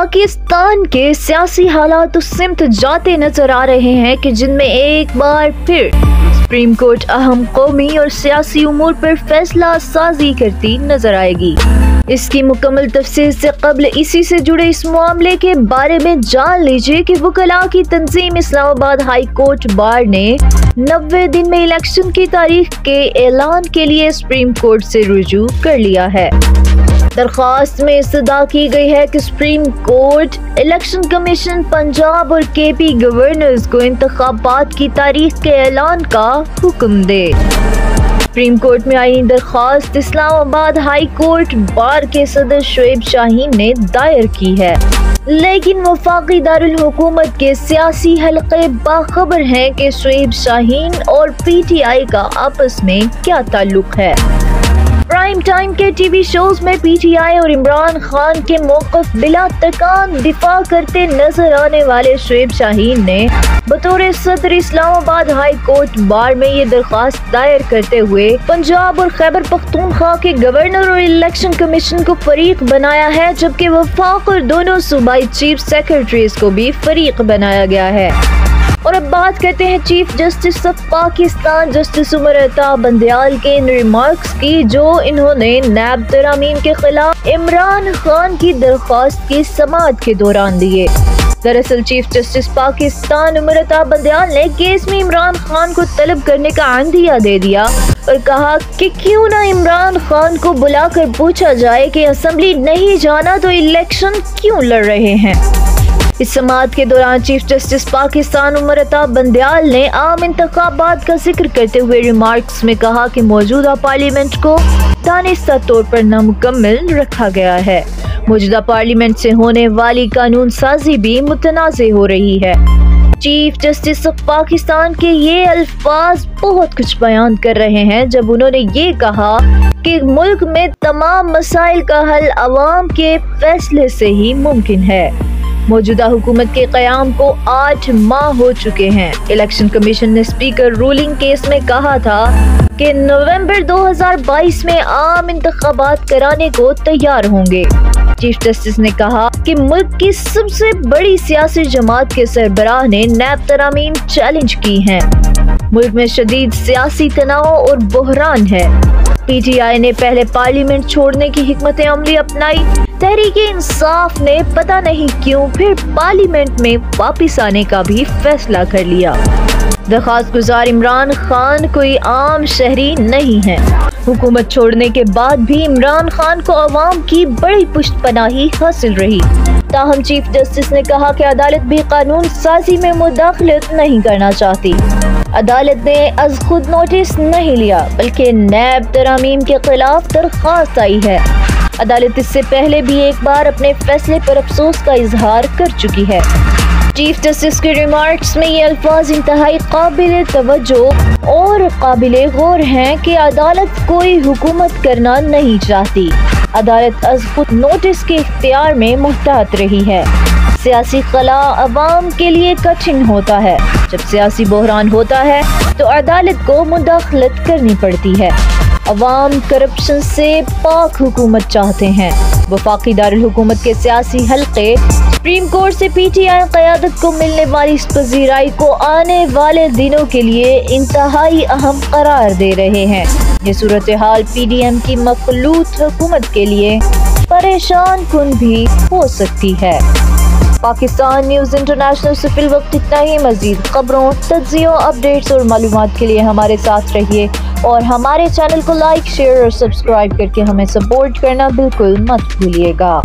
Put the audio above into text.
पाकिस्तान के सियासी हालात उस सिमत जाते नजर आ रहे हैं कि जिनमें एक बार फिर सुप्रीम कोर्ट अहम कौमी और सियासी उमूर पर फैसला साजी करती नजर आएगी। इसकी मुकम्मल तफसील से कबल इसी से जुड़े इस मामले के बारे में जान लीजिए कि वकला की तंजीम इस्लामाबाद हाई कोर्ट बार ने 90 दिन में इलेक्शन की तारीख के ऐलान के लिए सुप्रीम कोर्ट से रुजू कर लिया है। दरख्वास्त में इस्तदा की गई है कि supreme court election commission Punjab और केपी गवर्नर्स को इंतखाबात की तारीख के ऐलान का हुक्म दे। सुप्रीम कोर्ट में आई दरख्वास्त इस्लामाबाद हाई कोर्ट बार के सदर शोएब शाहीन ने दायर की है, लेकिन वफाकी दारुल हुकूमत के सियासी हलके बाखबर हैं कि शोएब शाहीन और पीटीआई का आपस में क्या ताल्लुक है। प्राइम टाइम के टीवी शोज में पीटीआई और इमरान खान के मौक़िफ़ बिला तकान दिफा करते नजर आने वाले शोएब शाहीन ने बतौर सदर इस्लामाबाद हाई कोर्ट बार में ये दरख्वास्त दायर करते हुए पंजाब और खैबर पख्तूनख्वा के गवर्नर और इलेक्शन कमीशन को फरीक बनाया है, जबकि वफाक और दोनों सूबाई चीफ सेक्रेटरीज को भी फरीक बनाया गया है। और अब बात करते हैं chief justice of Pakistan justice Umar Ata Bandial के इन रिमार्क्स की, जो इन्होंने नैब तरामीम के खिलाफ इमरान खान की दरख्वास्त की समाअत के दौरान दिए। दरअसल चीफ जस्टिस पाकिस्तान उमर अता बंदयाल ने केस में इमरान खान को तलब करने का अंदिया दे दिया और कहा कि क्यों ना इमरान खान को बुलाकर पूछा जाए कि असेंबली नहीं जाना तो इलेक्शन क्यों लड़ रहे हैं। इस समाअत के दौरान चीफ जस्टिस पाकिस्तान उमर अता बंदयाल ने आम इंतखाबात का जिक्र करते हुए रिमार्क्स में कहा कि मौजूदा पार्लियामेंट को दानिस्ता तौर पर नामुकम्मल रखा गया है। मौजूदा पार्लियामेंट से होने वाली कानून साजी भी मुतनाज़े हो रही है। चीफ जस्टिस ऑफ पाकिस्तान के ये अल्फाज बहुत कुछ बयान कर रहे हैं जब उन्होंने ये कहा कि मुल्क में तमाम मसाइल का हल अवाम के फैसले से ही मुमकिन है। मौजूदा हुकूमत के क़याम को 8 माह हो चुके हैं। इलेक्शन कमीशन ने स्पीकर रूलिंग केस में कहा था कि नवंबर 2022 में आम इंतखाबात कराने को तैयार होंगे। चीफ जस्टिस ने कहा कि मुल्क की सबसे बड़ी सियासी जमात के सरबराह ने नैब तरामीम चैलेंज की हैं। मुल्क में शदीद सियासी तनाव और बहरान है। पीटीआई ने पहले पार्लियामेंट छोड़ने की हिकमत अमली अपनाई। तहरीक-ए-इंसाफ ने पता नहीं क्यों फिर पार्लियामेंट में वापिस आने का भी फैसला कर लिया। दरख्वास्त गुजार इमरान खान कोई आम शहरी नहीं है। हुकूमत छोड़ने के बाद भी इमरान खान को अवाम की बड़ी पुष्टपनाही हासिल रही। ताहम चीफ जस्टिस ने कहा कि अदालत भी कानून साजी में मुदाखलत नहीं करना चाहती। अदालत ने अज खुद नोटिस नहीं लिया बल्कि नैब तरामीम के खिलाफ दरख्वास्त आई है। अदालत इससे पहले भी एक बार अपने फैसले पर अफसोस का इजहार कर चुकी है। चीफ जस्टिस के रिमार्क्स में ये अल्फाज इंतहाई काबिल तवज्जो और काबिल गौर हैं कि अदालत कोई हुकूमत करना नहीं चाहती। अदालत अज खुद नोटिस के इख्तियार में मुहतात रही है। सियासी खला अवाम के लिए कठिन होता है। जब सियासी बहरान होता है तो अदालत को मुदाखलत करनी पड़ती है। अवाम करप्शन से पाक हुकूमत चाहते हैं। वफाकी दारुल हुकूमत के सियासी हल्के सुप्रीम कोर्ट से पीटीआई क़यादत को मिलने वाली इस पजीराई को आने वाले दिनों के लिए इंतहाई अहम करार दे रहे हैं। ये सूरत हाल पीडीएम की मखलूत हुकूमत के लिए परेशान कुन भी हो सकती है। पाकिस्तान न्यूज़ इंटरनेशनल से फिल वक्त इतना ही। मज़ीद खबरों, तज्ज़ियों, अपडेट्स और मालूमात के लिए हमारे साथ रहिए और हमारे चैनल को लाइक, शेयर और सब्सक्राइब करके हमें सपोर्ट करना बिल्कुल मत भूलिएगा।